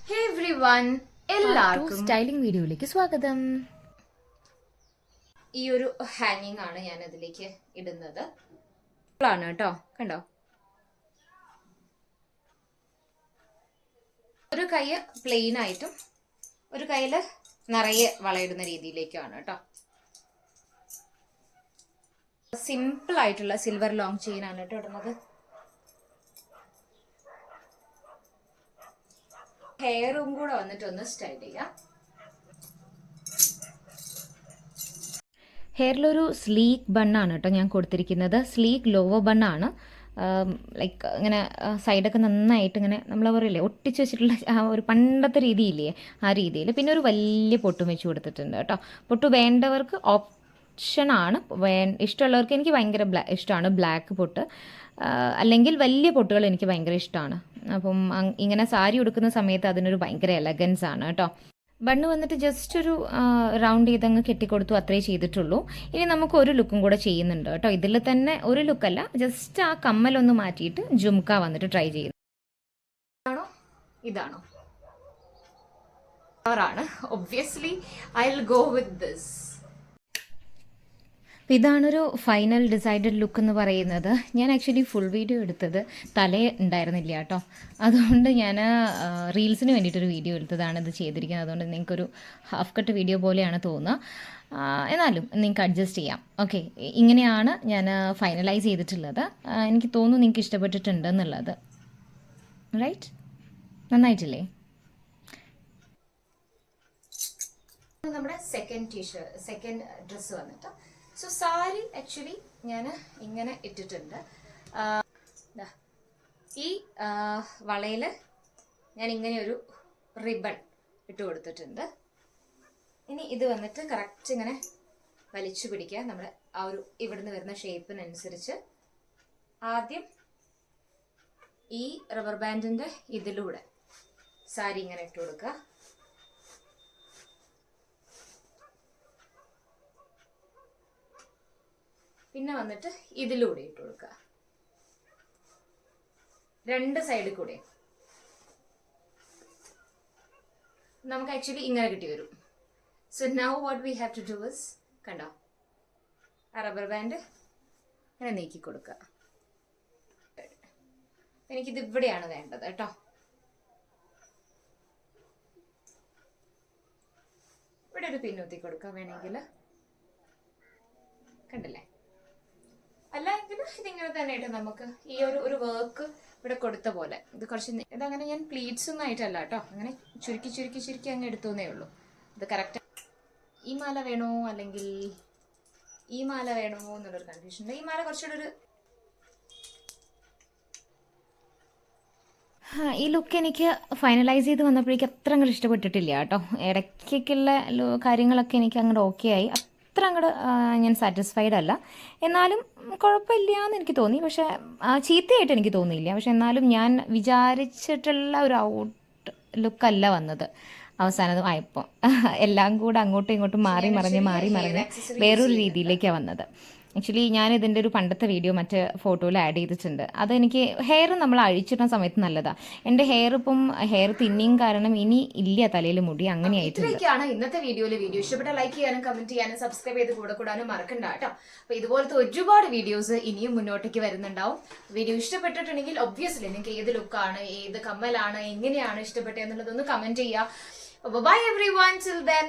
ഹേ everyone, എല്ലാവർക്കും styling വീഡിയോയിലേക്ക് സ്വാഗതം. ഈ ഒരു ഹാങ്ങിങ് ആണ് ഞാൻ അതിലേക്ക് ഇടുന്നത്. ആണ് കേട്ടോ, കണ്ടോ? ഒരു കൈ പ്ലെയിൻ ആയിട്ടും ഒരു കൈയില് നിറയെ വളയിടുന്ന രീതിയിലേക്കാണ് കേട്ടോ. സിമ്പിൾ ആയിട്ടുള്ള സിൽവർ ലോങ് ചെയിൻ ആണ് കേട്ടോ ഇടുന്നത്. ഹെയറും കൂടെ വന്നിട്ട് ഒന്ന് സ്റ്റൈൽ ചെയ്യാം. ഹെയറിലൊരു സ്ലീക്ക് ബണ്ണാണ് കേട്ടോ ഞാൻ കൊടുത്തിരിക്കുന്നത്. Sleek lower ബണ്ണാണ്. ലൈക്ക് ഇങ്ങനെ സൈഡൊക്കെ നന്നായിട്ട് ഇങ്ങനെ നമ്മൾ പറയില്ലേ ഒട്ടിച്ച് വെച്ചിട്ടുള്ള ആ ഒരു പണ്ടത്തെ രീതിയില്ലേ, ആ രീതിയിൽ. പിന്നെ ഒരു വലിയ പൊട്ടും വെച്ച് കൊടുത്തിട്ടുണ്ട് കേട്ടോ. പൊട്ട് വേണ്ടവർക്ക് ഓപ്ഷനാണ്, ഇഷ്ടമുള്ളവർക്ക്. എനിക്ക് ഭയങ്കര ഇഷ്ടമാണ് ബ്ലാക്ക് പൊട്ട്, അല്ലെങ്കിൽ വലിയ പൊട്ടുകൾ എനിക്ക് ഭയങ്കര ഇഷ്ടമാണ്. അപ്പം ഇങ്ങനെ സാരി ഉടുക്കുന്ന സമയത്ത് അതിനൊരു ഭയങ്കര എലഗൻസ് ആണ് കേട്ടോ. ബണ്ണ് വന്നിട്ട് ജസ്റ്റ് ഒരു റൗണ്ട് ചെയ്തങ്ങ് കെട്ടിക്കൊടുത്തു, അത്രേ ചെയ്തിട്ടുള്ളൂ. ഇനി നമുക്ക് ഒരു ലുക്കും കൂടെ ചെയ്യുന്നുണ്ട് കേട്ടോ. ഇതിൽ തന്നെ ഒരു ലുക്കല്ല, ജസ്റ്റ് ആ കമ്മലൊന്ന് മാറ്റിയിട്ട് ജുംക്ക വന്നിട്ട് ട്രൈ ചെയ്യുന്നു. ഇതാണോ? Obviously I will go with this. ഇതാണൊരു ഫൈനൽ ഡിസൈഡഡ് ലുക്ക് എന്ന് പറയുന്നത്. ഞാൻ ആക്ച്വലി ഫുൾ വീഡിയോ എടുത്തത് തലേ ഉണ്ടായിരുന്നില്ല കേട്ടോ. അതുകൊണ്ട് ഞാൻ റീൽസിന് വേണ്ടിയിട്ടൊരു വീഡിയോ എടുത്തതാണ് ഇത് ചെയ്തിരിക്കുന്നത്. അതുകൊണ്ട് നിങ്ങൾക്കൊരു ഹാഫ് കട്ട് വീഡിയോ പോലെയാണ് തോന്നുക. എന്നാലും നിങ്ങൾക്ക് അഡ്ജസ്റ്റ് ചെയ്യാം. ഓക്കെ, ഇങ്ങനെയാണ് ഞാൻ ഫൈനലൈസ് ചെയ്തിട്ടുള്ളത്. എനിക്ക് തോന്നുന്നു നിങ്ങൾക്ക് ഇഷ്ടപ്പെട്ടിട്ടുണ്ട് എന്നുള്ളത്. റൈറ്റ്? നന്നായിട്ടില്ലേ? നമ്മുടെ സെക്കൻഡ് ഡ്രസ്സ് വന്നിട്ട് സോ സാരി ആക്ച്വലി ഞാൻ ഇങ്ങനെ ഇട്ടിട്ടുണ്ട്. ഈ വളയിൽ ഞാൻ ഇങ്ങനെ ഒരു റിബൺ ഇട്ട് കൊടുത്തിട്ടുണ്ട്. ഇനി ഇത് വന്നിട്ട് കറക്റ്റ് ഇങ്ങനെ വലിച്ചു പിടിക്കുക. നമ്മുടെ ആ ഒരു ഇവിടുന്ന് വരുന്ന ഷേപ്പിനനുസരിച്ച് ആദ്യം ഈ റബ്ബർ ബാൻഡിൻ്റെ ഇതിലൂടെ സാരി ഇങ്ങനെ ഇട്ട് കൊടുക്കുക. പിന്നെ വന്നിട്ട് ഇതിലൂടെ ഇട്ട് കൊടുക്കുക, രണ്ട് സൈഡിൽ കൂടെ. നമുക്ക് ആക്ച്വലി ഇങ്ങനെ കിട്ടി വരും. So now what we have to do is, കണ്ടോ, ആ റബ്ബർ ബാൻഡ് ഇങ്ങനെ നീക്കി കൊടുക്കുക. എനിക്കിത് ഇവിടെയാണ് വേണ്ടത് കേട്ടോ. ഇവിടെ ഒരു പിന്നൂത്തി കൊടുക്കുക വേണമെങ്കിൽ, കണ്ടില്ലേ? അല്ലെങ്കിൽ ഇതിങ്ങനെ തന്നെ ആയിട്ട് നമുക്ക് ഈ ഒരു വർക്ക് ഇവിടെ കൊടുത്ത പോലെ ഇത് കുറച്ച് ഇതങ്ങനെ ഞാൻ പ്ലീറ്റ്സ് ഒന്നും ആയിട്ടല്ല കേട്ടോ, അങ്ങനെ ചുരുക്കി ചുരുക്കി ചുരുക്കി അങ്ങ് എടുത്തുന്നേ ഉള്ളൂ. ഇത് കറക്റ്റ് ഈ മാല വേണോ അല്ലെങ്കിൽ ഈ മാല വേണോ എന്നുള്ളൊരു കൺഫ്യൂഷൻ ഉണ്ട്. ഈ മാല കുറച്ചുകൂടെ ഒരു ഈ ലുക്ക് എനിക്ക് ഫൈനലൈസ് ചെയ്ത് വന്നപ്പോഴേക്കും അത്ര അങ്ങോട്ട് ഇഷ്ടപ്പെട്ടിട്ടില്ല കേട്ടോ. ഇടയ്ക്കൊക്കെയുള്ള കാര്യങ്ങളൊക്കെ എനിക്ക് അങ്ങോട്ട് ഓക്കെ ആയി. അത്ര അങ്ങോട്ട് ഞാൻ സാറ്റിസ്ഫൈഡ് അല്ല. എന്നാലും കുഴപ്പമില്ല എന്ന് എനിക്ക് തോന്നി. പക്ഷേ ചീത്തയായിട്ട് എനിക്ക് തോന്നിയില്ല. പക്ഷെ എന്നാലും ഞാൻ വിചാരിച്ചിട്ടുള്ള ഒരു ഔട്ട് ലുക്കല്ല വന്നത് അവസാനം ആയപ്പോൾ. എല്ലാം കൂടെ അങ്ങോട്ടും ഇങ്ങോട്ടും മാറി മറിഞ്ഞ് വേറൊരു രീതിയിലേക്കാണ് വന്നത്. ആക്ച്വലി ഞാൻ ഇതിൻ്റെ ഒരു പണ്ടത്തെ വീഡിയോ മറ്റേ ഫോട്ടോയിൽ ആഡ് ചെയ്തിട്ടുണ്ട്. അതെനിക്ക് ഹെയർ നമ്മൾ അഴിച്ചിടുന്ന സമയത്ത് നല്ലതാണ്. എൻ്റെ ഹെയർ തിന്നിങ് കാരണം ഇനി ഇല്ല തലയിൽ മുടി, അങ്ങനെ ആയിട്ടുണ്ട്. ഇന്നത്തെ വീഡിയോ ഇഷ്ടപ്പെട്ട ലൈക്ക് ചെയ്യാനും കമന്റ് ചെയ്യാനും സബ്സ്ക്രൈബ് ചെയ്ത് കൂടാനും മറക്കണ്ട കേട്ടോ. അപ്പൊ ഇതുപോലത്തെ ഒരുപാട് വീഡിയോസ് ഇനിയും മുന്നോട്ടേക്ക് വരുന്നുണ്ടാവും. വീഡിയോ ഇഷ്ടപ്പെട്ടിട്ടുണ്ടെങ്കിൽ ഒബ്വിയസ്ലി നിങ്ങൾക്ക് ഏത് ലുക്കാണ്, ഏത് കമ്മലാണ്, എങ്ങനെയാണ് ഇഷ്ടപ്പെട്ടത് എന്നുള്ളതൊന്ന് കമന്റ് ചെയ്യുക. Bye everyone, till then.